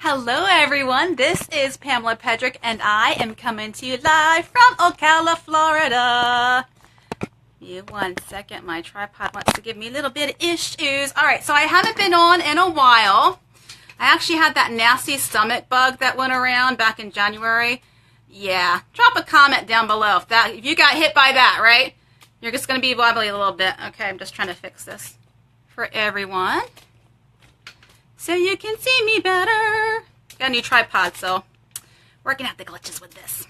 Hello everyone, this is Pamela Pedrick and I am coming to you live from Ocala, Florida. Give me 1 second, my tripod wants to give me a little bit of issues. Alright, so I haven't been on in a while. I actually had that nasty stomach bug that went around back in January. Yeah, drop a comment down below if you got hit by that, right? You're just going to be wobbly a little bit. Okay, I'm just trying to fix this for everyone, so you can see me better. Got a new tripod, so working out the glitches with this.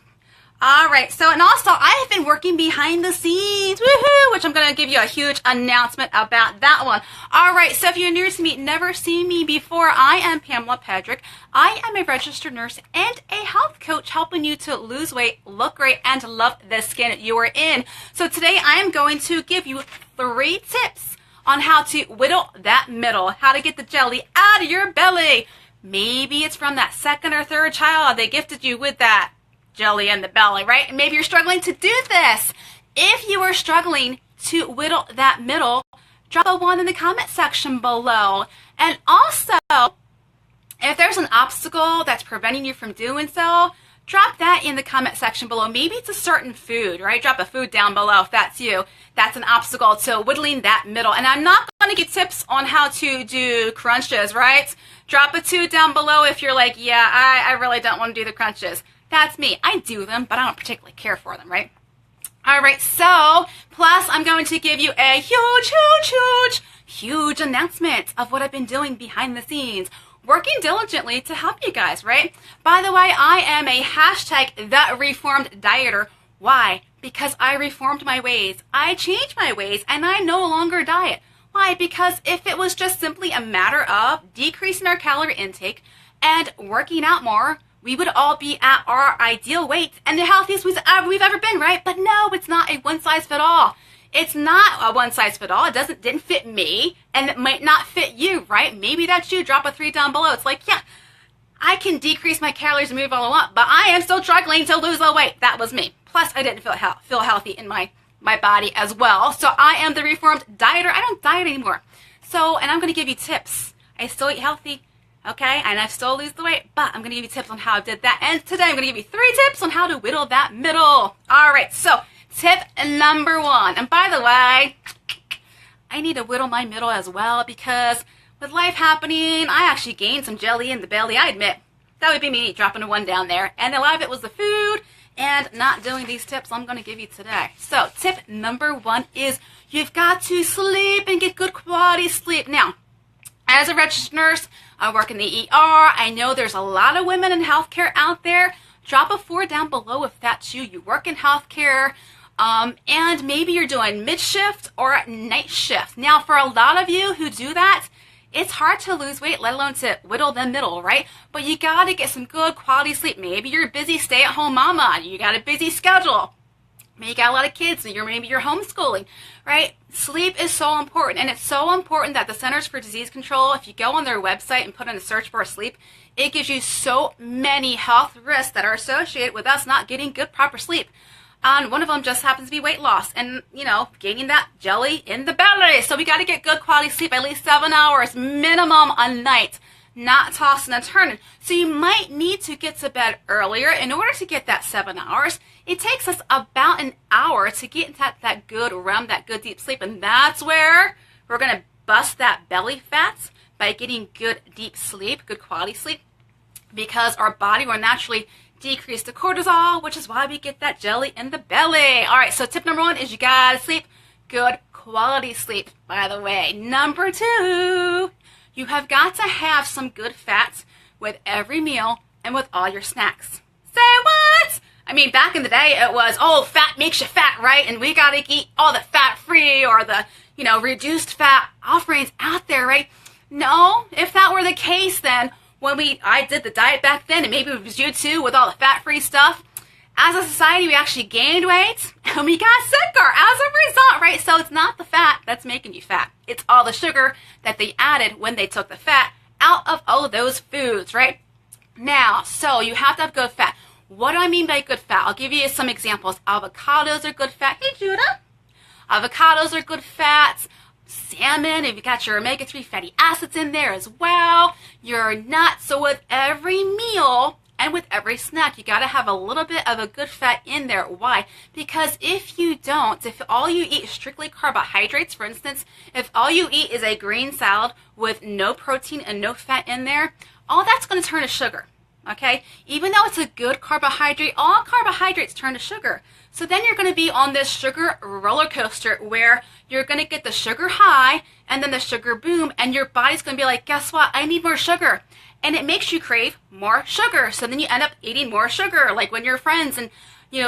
Alright, so and also I have been working behind the scenes, woohoo, which I'm going to give you a huge announcement about that one. Alright, so if you're new to me, never seen me before, I am Pamela Pedrick. I am a registered nurse and a health coach helping you to lose weight, look great, and love the skin you are in. So today I am going to give you 3 tips on how to whittle that middle, how to get the jelly out of your belly. Maybe it's from that second or third child. They gifted you with that jelly in the belly, right? And maybe you're struggling to do this. If you are struggling to whittle that middle, drop a 1 in the comment section below. And also, if there's an obstacle that's preventing you from doing so, drop that in the comment section below. Maybe it's a certain food, right? Drop a food down below if that's you. That's an obstacle to whittling that middle. And I'm not going to give tips on how to do crunches, right? Drop a 2 down below if you're like, yeah, I really don't want to do the crunches. That's me. I do them, but I don't particularly care for them, right? All right, so, plus I'm going to give you a huge announcement of what I've been doing behind the scenes, working diligently to help you guys, right? By the way, I am a #TheReformedDieter. Why? Because I reformed my ways. I changed my ways, and I no longer diet. Why? Because if it was just simply a matter of decreasing our calorie intake and working out more, we would all be at our ideal weight and the healthiest we've ever been, right? But no, it's not a one-size-fit-all. It's not a one-size-fit-all. It didn't fit me, and it might not fit you, right? Maybe that's you. Drop a 3 down below. It's like, yeah, I can decrease my calories and move all I want, but I am still struggling to lose the weight. That was me. Plus, I didn't feel healthy in my body as well. So I am the reformed dieter. I don't diet anymore. So, and I'm going to give you tips. I still eat healthy. Okay, and I still lose the weight, but I'm going to give you tips on how I did that. And today I'm going to give you 3 tips on how to whittle that middle. All right, so tip number 1. And by the way, I need to whittle my middle as well because with life happening, I actually gained some jelly in the belly. I admit, that would be me dropping a 1 down there. And a lot of it was the food and not doing these tips I'm going to give you today. So tip number 1 is you've got to sleep and get good quality sleep. Now, as a registered nurse, I work in the ER. I know there's a lot of women in healthcare out there. Drop a 4 down below if that's you. You work in healthcare, and maybe you're doing mid-shift or night shift. Now, for a lot of you who do that, it's hard to lose weight, let alone to whittle the middle, right? But you got to get some good quality sleep. Maybe you're a busy stay-at-home mama. You got a busy schedule. Maybe you got a lot of kids, so maybe you're homeschooling, right? Sleep is so important, and it's so important that the Centers for Disease Control, if you go on their website and put in a search for sleep, it gives you so many health risks that are associated with us not getting good, proper sleep. And one of them just happens to be weight loss and, gaining that jelly in the belly. So we got to get good quality sleep, at least 7 hours minimum a night. Not tossing and turning. So you might need to get to bed earlier in order to get that 7 hours. It takes us about an hour to get into that good REM, that good deep sleep. And that's where we're going to bust that belly fat by getting good deep sleep, good quality sleep, because our body will naturally decrease the cortisol, which is why we get that jelly in the belly. All right, so tip number 1 is you got to sleep good quality sleep, by the way. Number 2, you have got to have some good fats with every meal and with all your snacks. Say what? I mean, back in the day, it was, oh, fat makes you fat, right? And we got to eat all the fat-free or the, reduced fat offerings out there, right? No, if that were the case, then when I did the diet back then, and maybe it was you too with all the fat-free stuff, as a society, we actually gained weight and we got sicker as a result, right? So it's not the fat that's making you fat. It's all the sugar that they added when they took the fat out of all of those foods, right? Now, so you have to have good fat. What do I mean by good fat? I'll give you some examples. Avocados are good fat. Hey, Judah. Avocados are good fats. salmon, and you've got your omega-3 fatty acids in there as well, your nuts. So with every meal and with every snack, you got to have a little bit of a good fat in there. Why? Because if you don't, if all you eat is strictly carbohydrates, for instance, if all you eat is a green salad with no protein and no fat in there, all that's going to turn to sugar. Okay, even though it's a good carbohydrate, all carbohydrates turn to sugar. So then you're going to be on this sugar roller coaster where you're going to get the sugar high and then the sugar boom, and your body's going to be like, guess what? I need more sugar. And it makes you crave more sugar. So then you end up eating more sugar, like when your friends and,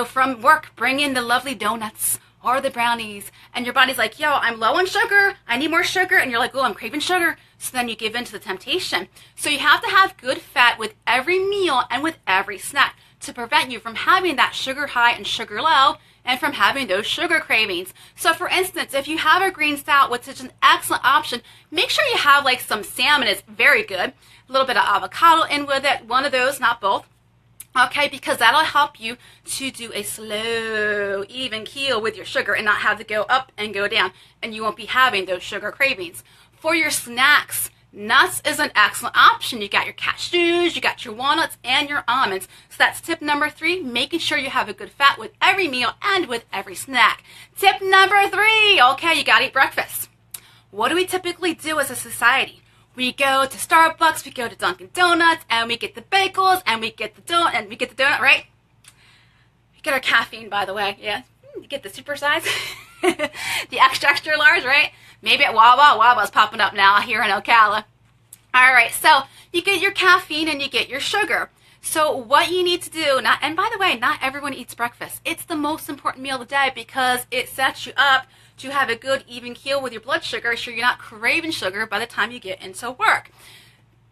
from work bring in the lovely donuts or the brownies, and your body's like, yo, I'm low on sugar, I need more sugar, and you're like, oh, I'm craving sugar. So then you give in to the temptation. So you have to have good fat with every meal and with every snack to prevent you from having that sugar high and sugar low and from having those sugar cravings. So for instance, if you have a green salad, which is an excellent option, make sure you have like some salmon, is very good. A little bit of avocado in with it, one of those, not both. Okay, because that'll help you to do a slow, even keel with your sugar and not have to go up and go down, and you won't be having those sugar cravings. For your snacks, nuts is an excellent option. You got your cashews, you got your walnuts, and your almonds. So that's tip number 3, making sure you have a good fat with every meal and with every snack. Tip number 3, okay, you gotta eat breakfast. What do we typically do as a society? We go to Starbucks, we go to Dunkin' Donuts, and we get the bagels, and we get the donut, right? We get our caffeine, by the way, yeah. You get the super size, the extra large, right? Maybe at Wawa. Wawa's popping up now here in Ocala. All right, so you get your caffeine and you get your sugar. So what you need to do, and by the way, not everyone eats breakfast. It's the most important meal of the day because it sets you up to have a good even keel with your blood sugar so you're not craving sugar by the time you get into work.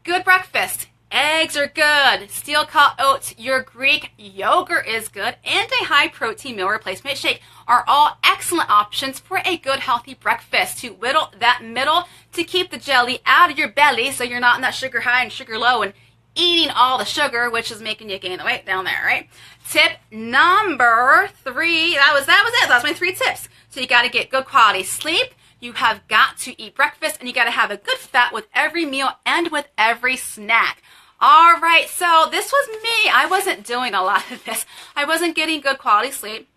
Good breakfast. Eggs are good. Steel-cut oats, your Greek yogurt is good, and a high-protein meal replacement shake are all excellent options for a good, healthy breakfast to whittle that middle to keep the jelly out of your belly so you're not in that sugar high and sugar low and eating all the sugar, which is making you gain the weight down there, right? Tip number 3, that was it. That's my 3 tips. So you got to get good quality sleep. You have got to eat breakfast, and you got to have a good fat with every meal and with every snack. All right, so this was me. I wasn't doing a lot of this. I wasn't getting good quality sleep.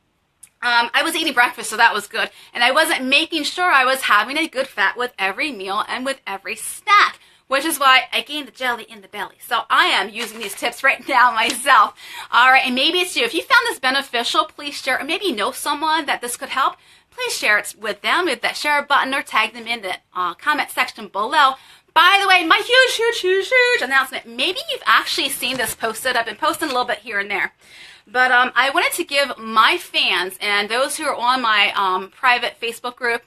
I was eating breakfast, so that was good. And I wasn't making sure I was having a good fat with every meal and with every snack, which is why I gained the jelly in the belly. So I am using these tips right now myself. All right, and maybe it's you. If you found this beneficial, please share. Or maybe you know someone that this could help. Please share it with them with that share button or tag them in the comment section below. By the way, my huge announcement. Maybe you've actually seen this posted. I've been posting a little bit here and there. But I wanted to give my fans and those who are on my private Facebook group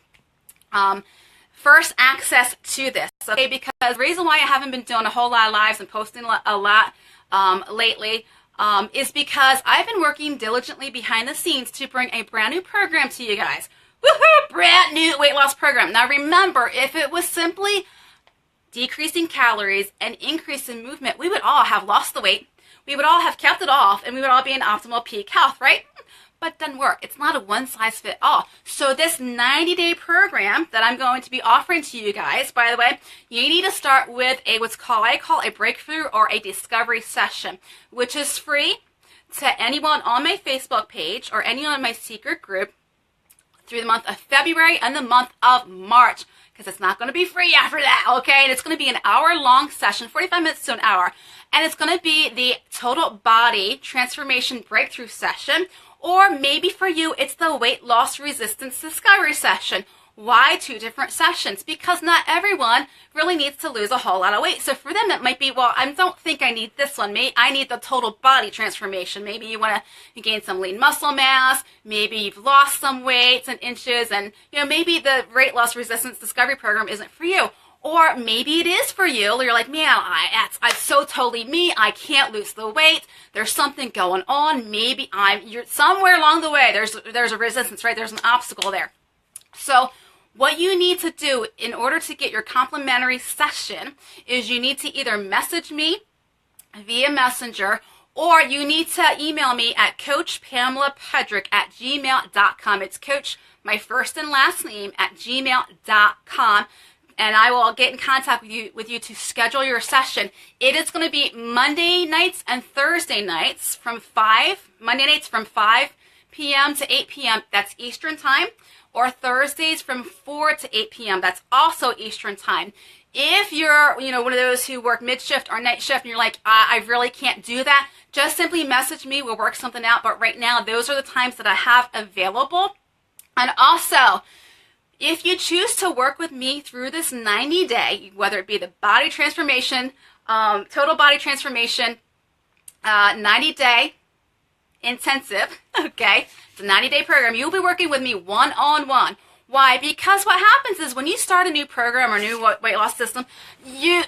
first access to this, okay? Because the reason why I haven't been doing a whole lot of lives and posting a lot lately is because I've been working diligently behind the scenes to bring a brand new program to you guys. Woohoo! Brand new weight loss program. Now remember, if it was simply decreasing calories and increasing movement, we would all have lost the weight. We would all have kept it off, and we would all be in optimal peak health, right? But it doesn't work. It's not a one-size-fits-all. So this 90-day program that I'm going to be offering to you guys, by the way, you need to start with what's called, I call a breakthrough or a discovery session, which is free to anyone on my Facebook page or anyone in my secret group through the month of February and the month of March, because it's not going to be free after that, okay? And it's going to be an hour-long session, 45 minutes to an hour, and it's going to be the total body transformation breakthrough session, or maybe for you, it's the weight loss resistance discovery session. Why 2 different sessions? Because not everyone really needs to lose a whole lot of weight. So for them, it might be, well, I don't think I need this one. Maybe I need the total body transformation. Maybe you want to gain some lean muscle mass. Maybe you've lost some weight and inches, and maybe the weight loss resistance discovery program isn't for you. Or maybe it is for you. You're like, man, it's so totally me. I can't lose the weight. There's something going on. Maybe you're somewhere along the way. There's a resistance, right? There's an obstacle there. So what you need to do in order to get your complimentary session is you need to either message me via Messenger, Or you need to email me at coachpamelapedrick@gmail.com. It's coach, my first and last name, at gmail.com. And I will get in contact with you to schedule your session. It is going to be Monday nights and Thursday nights Monday nights from 5 p.m. to 8 p.m. That's Eastern time. Or Thursdays from 4 to 8 p.m. That's also Eastern time. If you're, one of those who work mid-shift or night shift and you're like, I really can't do that, just simply message me. We'll work something out. But right now, those are the times that I have available. And also, if you choose to work with me through this 90-day, whether it be the body transformation, total body transformation, 90-day intensive, okay? It's a 90-day program. You'll be working with me one-on-one. Why? Because what happens is when you start a new program or new weight loss system, you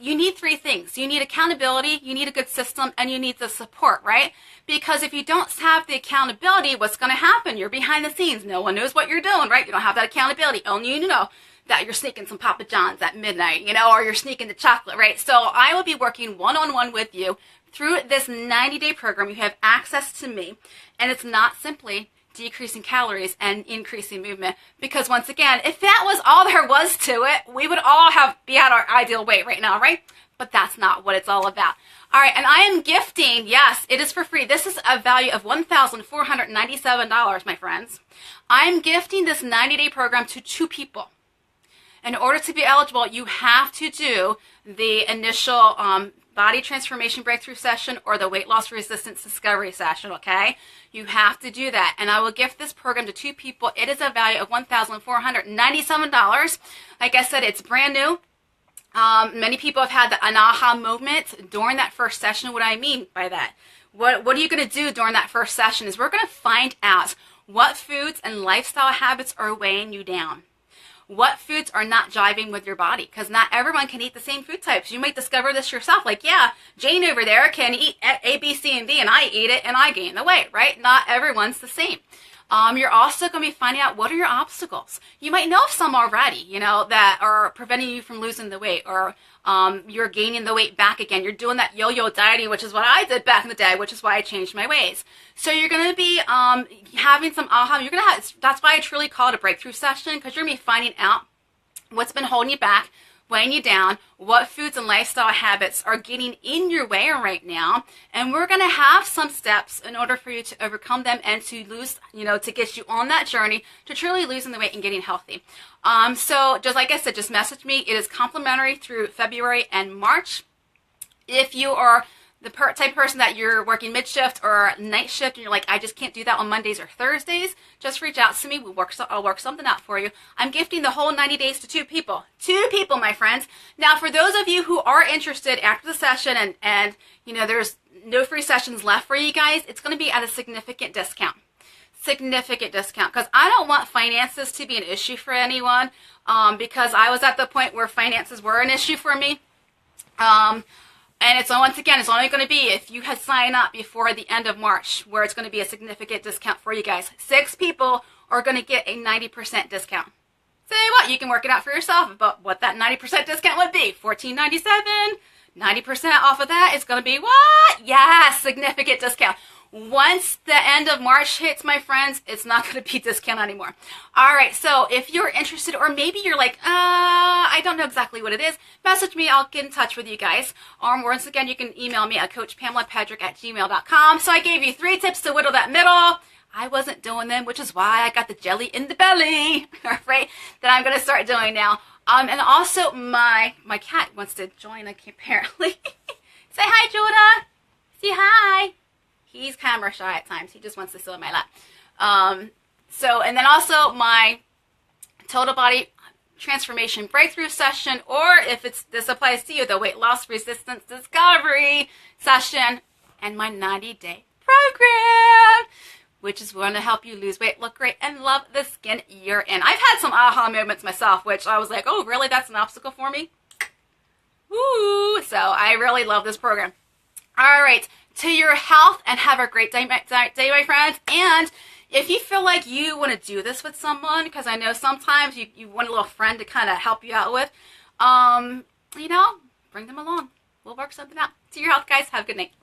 need three things. You need accountability, you need a good system, and you need the support, right? Because if you don't have the accountability, what's going to happen? You're behind the scenes. No one knows what you're doing, right? You don't have that accountability. Only you know that you're sneaking some Papa John's at midnight, or you're sneaking the chocolate, right? So I will be working one-on-one with you through this 90-day program. You have access to me, and it's not simply decreasing calories and increasing movement, because once again, if that was all there was to it, we would all be at our ideal weight right now, right? But that's not what it's all about. All right, and I am gifting, yes, it is for free. This is a value of $1,497, my friends. I'm gifting this 90-day program to 2 people. In order to be eligible, you have to do the initial body transformation breakthrough session or the weight loss resistance discovery session, okay? You have to do that. And I will gift this program to 2 people. It is a value of $1,497. Like I said, it's brand new. Many people have had an aha moment during that first session. What do I mean by that? What are you going to do during that first session is we're going to find out what foods and lifestyle habits are weighing you down. What foods are not jiving with your body, because not everyone can eat the same food types. You might discover this yourself. Like, yeah, Jane over there can eat A, B, C, and D, and I eat it, and I gain the weight, right? Not everyone's the same. You're also going to be finding out what are your obstacles. You might know of some already, that are preventing you from losing the weight, or you're gaining the weight back again. You're doing that yo-yo dieting, which is what I did back in the day, which is why I changed my ways. So you're going to be having some aha. That's why I truly call it a breakthrough session, because you're going to be finding out what's been holding you back, weighing you down, what foods and lifestyle habits are getting in your way right now, and we're going to have some steps in order for you to overcome them and to lose, to get you on that journey to truly losing the weight and getting healthy. So just like I said, just message me. It is complimentary through February and March. If you are the type of person that you're working mid-shift or night shift and you're like, I just can't do that on Mondays or Thursdays, just reach out to me. I'll work something out for you. I'm gifting the whole 90 days to 2 people. 2 people, my friends. Now, for those of you who are interested after the session and there's no free sessions left for you guys, it's going to be at a significant discount. Significant discount, because I don't want finances to be an issue for anyone, because I was at the point where finances were an issue for me. And it's only going to be if you had signed up before the end of March, where it's going to be a significant discount for you guys. 6 people are going to get a 90% discount. Say what? You can work it out for yourself about what that 90% discount would be. $14.97. 90% off of that is going to be what? Yes, significant discount. Once the end of March hits, my friends, it's not going to be discount anymore. All right, so if you're interested, or maybe you're like, I don't know exactly what it is, message me. I'll get in touch with you guys. Or once again, you can email me at coachpamelapedrick@gmail.com. So I gave you 3 tips to whittle that middle. I wasn't doing them, which is why I got the jelly in the belly, right, that I'm going to start doing now. And also, my cat wants to join, apparently. Say hi, Judah. Say hi. He's camera shy at times. He just wants to sit in my lap. And then also my total body transformation breakthrough session, or if this applies to you, the weight loss resistance discovery session, and my 90-day program, which is going to help you lose weight, look great, and love the skin you're in. I've had some aha moments myself, which I was like, oh, really? That's an obstacle for me? Woo! So I really love this program. All right. To your health, and have a great day, my friends. And if you feel like you want to do this with someone, because I know sometimes you want a little friend to kind of help you out with, bring them along. We'll work something out. to your health, guys. Have a good night.